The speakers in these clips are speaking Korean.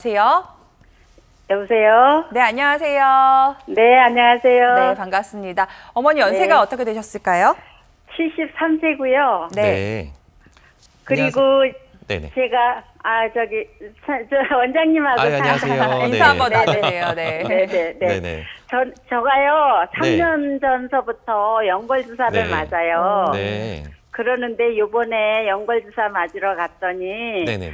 안녕하세요. 여보세요? 네, 안녕하세요. 네, 안녕하세요. 네, 반갑습니다. 어머니 연세가 네. 어떻게 되셨을까요? 73세고요. 네. 그리고 네네. 제가 저 원장님하고 안녕하세요. 인사 네. 한번 나누세요. 네. 네네. 네네. 저가요, 네. 3년 전서부터 연골 주사를 네. 맞아요. 네. 그러는데 요번에 연골 주사 맞으러 갔더니 네네네.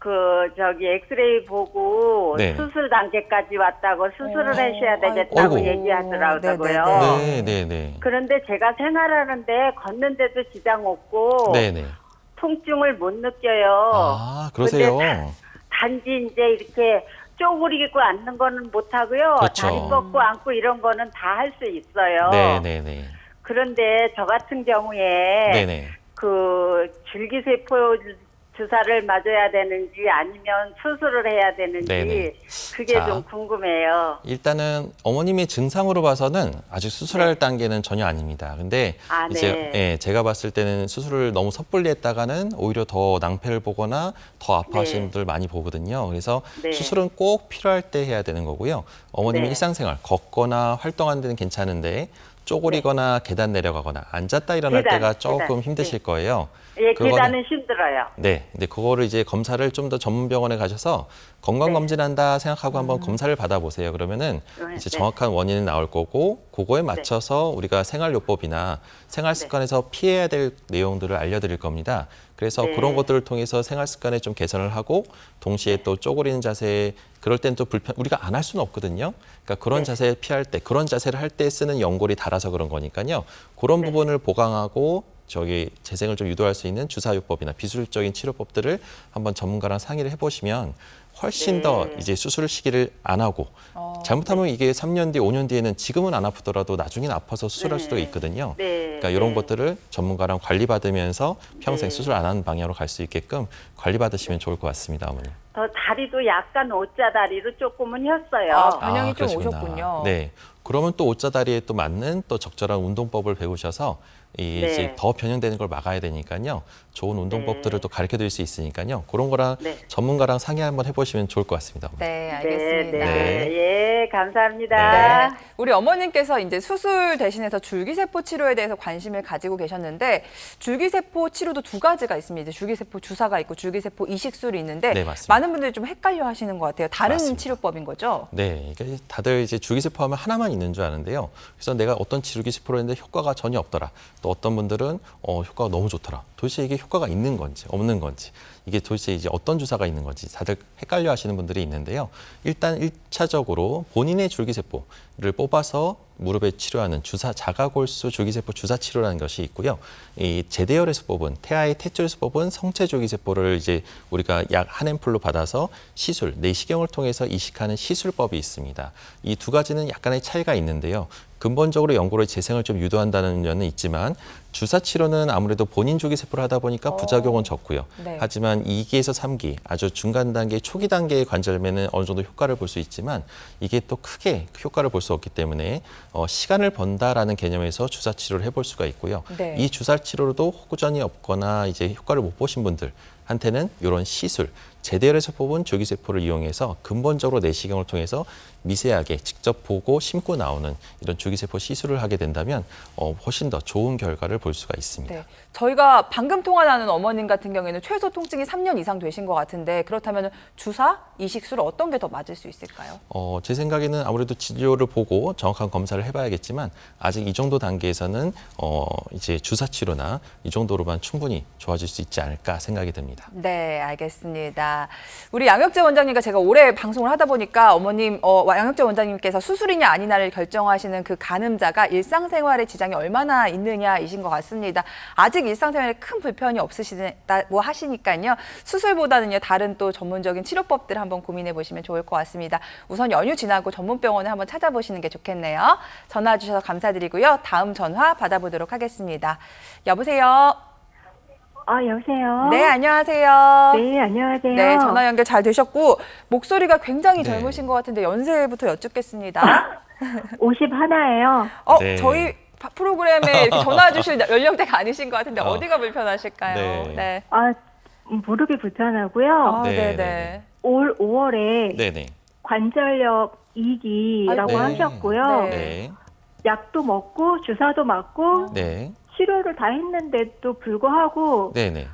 엑스레이 보고 네. 수술 단계까지 왔다고 수술을 하셔야 되겠다고 아이고. 얘기하더라고요. 네네네. 그런데 제가 생활하는데 걷는데도 지장 없고 네네. 통증을 못 느껴요. 아, 그러세요? 근데 단지 이제 이렇게 쪼그리고 앉는 거는 못 하고요. 그렇죠. 다리 뻗고 앉고 이런 거는 다 할 수 있어요. 네네네. 그런데 저 같은 경우에 네네. 줄기세포 주사를 맞아야 되는지 아니면 수술을 해야 되는지 네네. 그게 자. 좀 궁금해요. 일단은 어머님의 증상으로 봐서는 아직 수술할 단계는 전혀 아닙니다. 근데 아, 이제 네. 제가 봤을 때는 수술을 너무 섣불리 했다가는 오히려 더 낭패를 보거나 더 아파하시는 네. 분들 많이 보거든요. 그래서 네. 수술은 꼭 필요할 때 해야 되는 거고요. 어머님의 네. 일상생활, 걷거나 활동하는 데는 괜찮은데 쪼그리거나 계단 내려가거나 앉았다 일어날 계단, 때가 조금 계단. 힘드실 거예요. 예, 그거는- 계단은 힘들어요. 네, 근데 그거를 이제 검사를 좀 더 전문 병원에 가셔서 건강검진한다 생각하고 한번 검사를 받아보세요. 그러면은 이제 네. 정확한 원인은 나올 거고 그거에 맞춰서 우리가 생활요법이나 생활습관에서 피해야 될 내용들을 알려드릴 겁니다. 그래서 네. 그런 것들을 통해서 생활습관에 좀 개선을 하고 동시에 또 쪼그리는 자세 그럴 땐 또 우리가 안 할 수는 없거든요. 그러니까 그런 네. 자세 피할 때 그런 자세를 할 때 쓰는 연골이 닳아서 그런 거니까요. 그런 부분을 보강하고 재생을 좀 유도할 수 있는 주사요법이나 비술적인 치료법들을 한번 전문가랑 상의를 해보시면 훨씬 네. 더 이제 수술 시기를 안 하고 잘못하면 이게 3년 뒤, 5년 뒤에는 지금은 안 아프더라도 나중에는 아파서 수술할 수도 있거든요. 네. 그러니까 이런 것들을 전문가랑 관리받으면서 평생 네. 수술 안 하는 방향으로 갈 수 있게끔 관리받으시면 좋을 것 같습니다, 어머니. 다리도 약간 옷자다리로 조금은 혔어요. 아, 반영이 좀 그러시구나. 오셨군요. 네. 그러면 또 옷자다리에 또 맞는 또 적절한 운동법을 배우셔서 이제 네. 더 변형되는 걸 막아야 되니까요. 좋은 운동법들을 네. 또 가르쳐 드릴 수 있으니까요. 그런 거랑 네. 전문가랑 상의 한번 해보시면 좋을 것 같습니다. 어머니. 네, 알겠습니다. 예, 감사합니다. 네. 우리 어머님께서 이제 수술 대신해서 줄기세포 치료에 대해서 관심을 가지고 계셨는데 줄기세포 치료도 두 가지가 있습니다. 이제 줄기세포 주사가 있고 줄기세포 이식술이 있는데 네, 맞습니다. 많은 분들이 좀 헷갈려 하시는 것 같아요. 다른 맞습니다. 치료법인 거죠? 네, 그러니까 다들 이제 줄기세포 하면 하나만 있는 줄 아는데요. 그래서 내가 어떤 줄기세포로 했는데 효과가 전혀 없더라. 또 어떤 분들은 효과가 너무 좋더라. 도대체 이게 효과가 있는 건지 없는 건지 이게 도대체 이제 어떤 주사가 있는 건지 다들 헷갈려 하시는 분들이 있는데요. 일단 1차적으로 본인의 줄기세포를 뽑아서 무릎에 치료하는 자가골수 줄기세포 주사 치료라는 것이 있고요. 이 제대혈에서 뽑은 태아의 탯줄에서 뽑은 성체 줄기세포를 이제 우리가 약 한 앰플로 받아서 내시경을 통해서 이식하는 시술법이 있습니다. 이 두 가지는 약간의 차이가 있는데요. 근본적으로 연골의 재생을 좀 유도한다는 면은 있지만 주사 치료는 아무래도 본인 줄기세포를 하다 보니까 부작용은 적고요. 네. 하지만 2기에서 3기, 아주 중간 단계, 초기 단계의 관절매는 어느 정도 효과를 볼 수 있지만 이게 또 크게 효과를 볼 수 없기 때문에 시간을 번다라는 개념에서 주사 치료를 해볼 수가 있고요. 네. 이 주사 치료로도 호구전이 없거나 이제 효과를 못 보신 분들한테는 이런 제대혈에서 뽑은 줄기세포를 이용해서 근본적으로 내시경을 통해서 미세하게 직접 보고 심고 나오는 이런 줄기세포 시술을 하게 된다면 훨씬 더 좋은 결과를 볼 수가 있습니다. 네. 저희가 방금 통화 나눈 어머님 같은 경우에는 최소 통증이 3년 이상 되신 것 같은데 그렇다면 주사, 이식술 어떤 게 더 맞을 수 있을까요? 제 생각에는 아무래도 치료를 보고 정확한 검사를 해봐야겠지만 아직 이 정도 단계에서는 이제 주사 치료나 이 정도로만 충분히 좋아질 수 있지 않을까 생각이 듭니다. 네, 알겠습니다. 우리 양혁재 원장님과 제가 오래 방송을 하다 보니까 양혁재 원장님께서 수술이냐 아니냐를 결정하시는 그 가늠자가 일상생활에 지장이 얼마나 있느냐이신 것 같습니다. 아직 일상생활에 큰 불편이 없으시다고 하시니까요. 수술보다는요, 다른 또 전문적인 치료법들을 한번 고민해 보시면 좋을 것 같습니다. 우선 연휴 지나고 전문병원에 한번 찾아보시는 게 좋겠네요. 전화 주셔서 감사드리고요. 다음 전화 받아보도록 하겠습니다. 여보세요? 여보세요? 네, 안녕하세요. 네, 안녕하세요. 네, 전화 연결 잘 되셨고 목소리가 굉장히 네. 젊으신 것 같은데 연세부터 여쭙겠습니다. 51예요. 네. 저희 프로그램에 이렇게 전화 주실 연령대가 아니신 것 같은데 어디가 불편하실까요? 네. 네. 무릎이 불편하고요. 아, 네, 네, 네, 네. 올 5월에 네네. 관절염 2기라고 아이고. 하셨고요. 네. 네. 약도 먹고 주사도 맞고 네. 치료를 다 했는데도 불구하고 네네.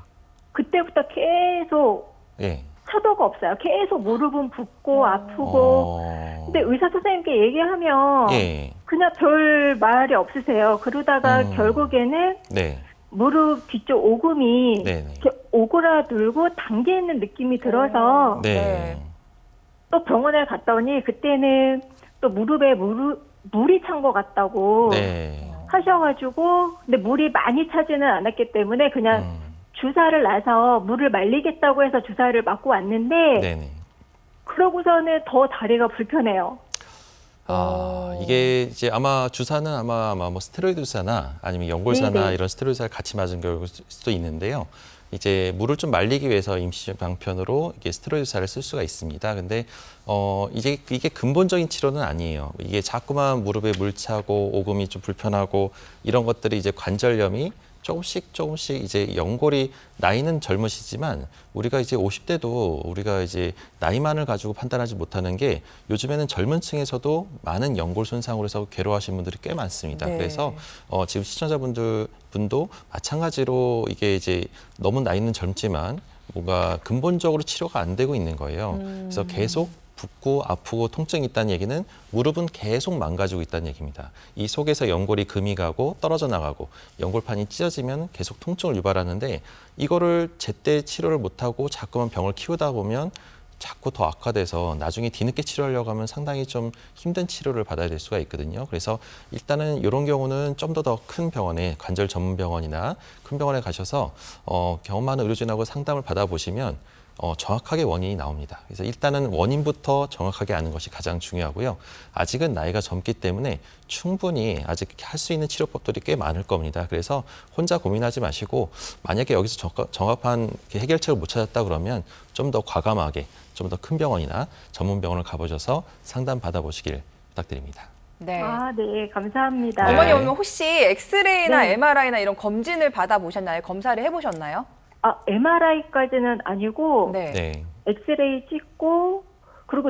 그때부터 계속 예. 차도가 없어요. 계속 무릎은 붓고 아프고. 근데 의사 선생님께 얘기하면 예. 그냥 별 말이 없으세요. 그러다가 음. 결국에는 네. 무릎 뒤쪽 오금이 네네. 이렇게 오그라들고 당기는 느낌이 들어서 네. 또 병원에 갔다 오니 그때는 또 무릎에 물이 찬 것 같다고 네. 하셔가지고 근데 물이 많이 차지는 않았기 때문에 그냥 음. 주사를 놔서 물을 말리겠다고 해서 주사를 맞고 왔는데 네네. 그러고서는 더 다리가 불편해요. 이게 이제 아마 주사는 아마 뭐 스테로이드 주사나 아니면 연골사나 네네. 이런 스테로이드 주사를 같이 맞은 경우일 수도 있는데요. 이제 물을 좀 말리기 위해서 임시 방편으로 이게 스테로이드 주사를 쓸 수가 있습니다. 근데 이게 근본적인 치료는 아니에요. 이게 자꾸만 무릎에 물 차고 오금이 좀 불편하고 이런 것들이 이제 관절염이 조금씩 이제 연골이 나이는 젊으시지만 우리가 이제 50대도 우리가 이제 나이만을 가지고 판단하지 못하는 게 요즘에는 젊은 층에서도 많은 연골 손상으로 해서 괴로워하시는 분들이 꽤 많습니다. 네. 그래서 지금 시청자분도 마찬가지로 이게 이제 너무 나이는 젊지만 뭔가 근본적으로 치료가 안 되고 있는 거예요. 그래서 계속 붓고 아프고 통증이 있다는 얘기는 무릎은 계속 망가지고 있다는 얘기입니다. 이 속에서 연골이 금이 가고 떨어져 나가고 연골판이 찢어지면 계속 통증을 유발하는데 이거를 제때 치료를 못하고 자꾸만 병을 키우다 보면 자꾸 더 악화돼서 나중에 뒤늦게 치료하려고 하면 상당히 좀 힘든 치료를 받아야 될 수가 있거든요. 그래서 일단은 이런 경우는 좀 더 큰 병원에 관절 전문 병원이나 큰 병원에 가셔서 경험 많은 의료진하고 상담을 받아보시면 정확하게 원인이 나옵니다. 그래서 일단은 원인부터 정확하게 아는 것이 가장 중요하고요. 아직은 나이가 젊기 때문에 충분히 아직 할 수 있는 치료법들이 꽤 많을 겁니다. 그래서 혼자 고민하지 마시고 만약에 여기서 정확한 해결책을 못 찾았다 그러면 좀 더 과감하게 좀 더 큰 병원이나 전문 병원을 가보셔서 상담 받아보시길 부탁드립니다. 네. 네, 감사합니다. 네. 어머니 오늘 혹시 엑스레이나 네. MRI나 이런 검진을 받아보셨나요? 검사를 해보셨나요? MRI까지는 아니고 네. 네. 엑스레이 찍고 그리고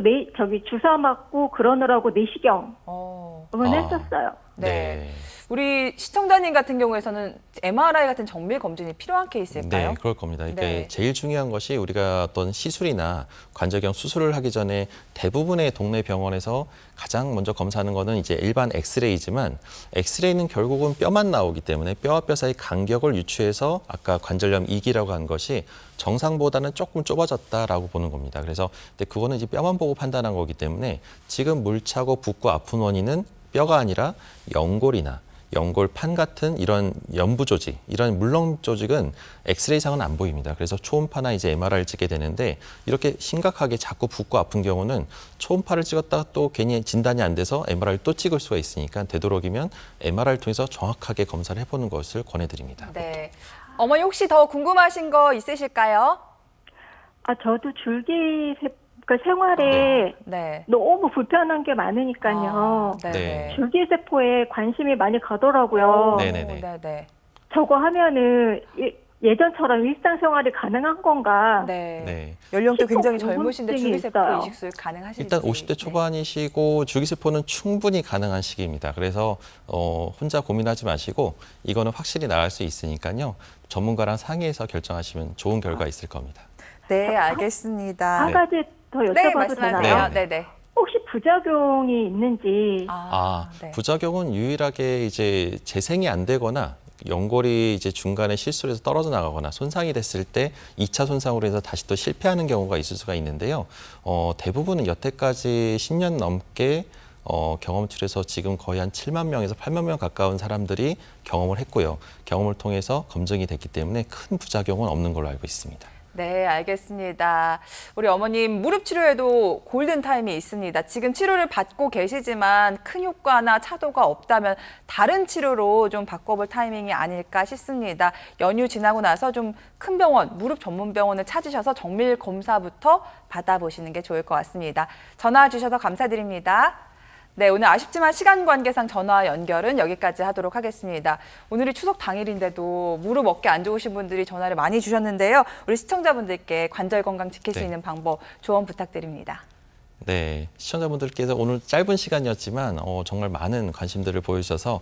주사 맞고 그러느라고 내시경은 어, 했었어요. 네. 우리 시청자님 같은 경우에서는 MRI 같은 정밀 검진이 필요한 케이스일까요? 네, 그럴 겁니다. 이게 네. 제일 중요한 것이 우리가 어떤 시술이나 관절경 수술을 하기 전에 대부분의 동네 병원에서 가장 먼저 검사하는 거는 이제 일반 엑스레이지만 엑스레이는 결국은 뼈만 나오기 때문에 뼈와 뼈 사이 간격을 유추해서 아까 관절염 2기라고 한 것이 정상보다는 조금 좁아졌다라고 보는 겁니다. 그래서 근데 그거는 이제 뼈만 보고 판단한 거기 때문에 지금 물차고 붓고 아픈 원인은 뼈가 아니라 연골이나 연골판 같은 이런 연부 조직, 이런 물렁 조직은 엑스레이상은 안 보입니다. 그래서 초음파나 이제 MRI를 찍게 되는데 이렇게 심각하게 자꾸 붓고 아픈 경우는 초음파를 찍었다가 또 괜히 진단이 안 돼서 MRI를 또 찍을 수가 있으니까 되도록이면 MRI를 통해서 정확하게 검사를 해보는 것을 권해드립니다. 네. 어머니 혹시 더 궁금하신 거 있으실까요? 저도 생활에 네. 너무 불편한 게 많으니까요. 네. 네. 줄기세포에 관심이 많이 가더라고요. 네네네. 네. 저거 하면은 예전처럼 일상생활이 가능한 건가? 네. 네. 연령대 굉장히 시속 젊으신데 궁금증이 줄기세포 있어요. 이식술 가능하실지. 일단 50대 초반이시고 줄기세포는 충분히 가능한 시기입니다. 그래서 혼자 고민하지 마시고 이거는 확실히 나을 수 있으니까요. 전문가랑 상의해서 결정하시면 좋은 결과 있을 겁니다. 네, 알겠습니다. 한 가지 더 네, 여쭤봐도 말씀하세요. 되나요? 네. 혹시 부작용이 있는지? 네. 부작용은 유일하게 이제 재생이 안 되거나 연골이 이제 중간에 실수를 해서 떨어져 나가거나 손상이 됐을 때 2차 손상으로 해서 다시 또 실패하는 경우가 있을 수가 있는데요. 대부분은 여태까지 10년 넘게 경험치를 해서 지금 거의 한 7만 명에서 8만 명 가까운 사람들이 경험을 했고요. 경험을 통해서 검증이 됐기 때문에 큰 부작용은 없는 걸로 알고 있습니다. 네, 알겠습니다. 우리 어머님 무릎 치료에도 골든 타임이 있습니다. 지금 치료를 받고 계시지만 큰 효과나 차도가 없다면 다른 치료로 좀 바꿔볼 타이밍이 아닐까 싶습니다. 연휴 지나고 나서 좀 큰 병원, 무릎 전문 병원을 찾으셔서 정밀 검사부터 받아보시는 게 좋을 것 같습니다. 전화 주셔서 감사드립니다. 네, 오늘 아쉽지만 시간 관계상 전화 연결은 여기까지 하도록 하겠습니다. 오늘이 추석 당일인데도 무릎 어깨 안 좋으신 분들이 전화를 많이 주셨는데요. 우리 시청자분들께 관절 건강 지킬 수 네. 있는 방법 조언 부탁드립니다. 네, 시청자분들께서 오늘 짧은 시간이었지만 정말 많은 관심들을 보여주셔서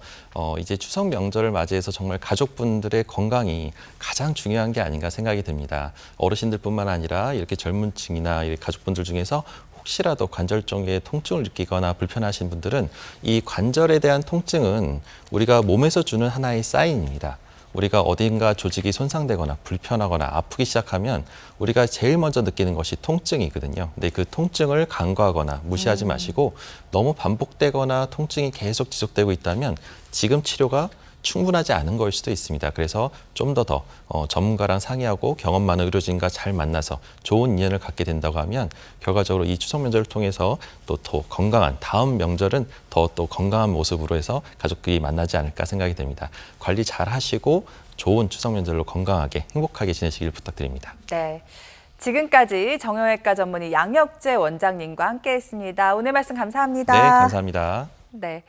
이제 추석 명절을 맞이해서 정말 가족분들의 건강이 가장 중요한 게 아닌가 생각이 듭니다. 어르신들뿐만 아니라 이렇게 젊은 층이나 이 가족분들 중에서 혹시라도 관절 쪽에 통증을 느끼거나 불편하신 분들은 이 관절에 대한 통증은 우리가 몸에서 주는 하나의 사인입니다. 우리가 어딘가 조직이 손상되거나 불편하거나 아프기 시작하면 우리가 제일 먼저 느끼는 것이 통증이거든요. 근데 그 통증을 간과하거나 무시하지 마시고 너무 반복되거나 통증이 계속 지속되고 있다면 지금 치료가 충분하지 않은 거일 수도 있습니다. 그래서 좀 더 전문가랑 상의하고 경험 많은 의료진과 잘 만나서 좋은 인연을 갖게 된다고 하면 결과적으로 이 추석 명절을 통해서 또 더 건강한 다음 명절은 더 또 건강한 모습으로 해서 가족끼리 만나지 않을까 생각이 됩니다. 관리 잘 하시고 좋은 추석 명절로 건강하게 행복하게 지내시길 부탁드립니다. 네. 지금까지 정형외과 전문의 양혁재 원장님과 함께했습니다. 오늘 말씀 감사합니다. 네, 감사합니다. 네.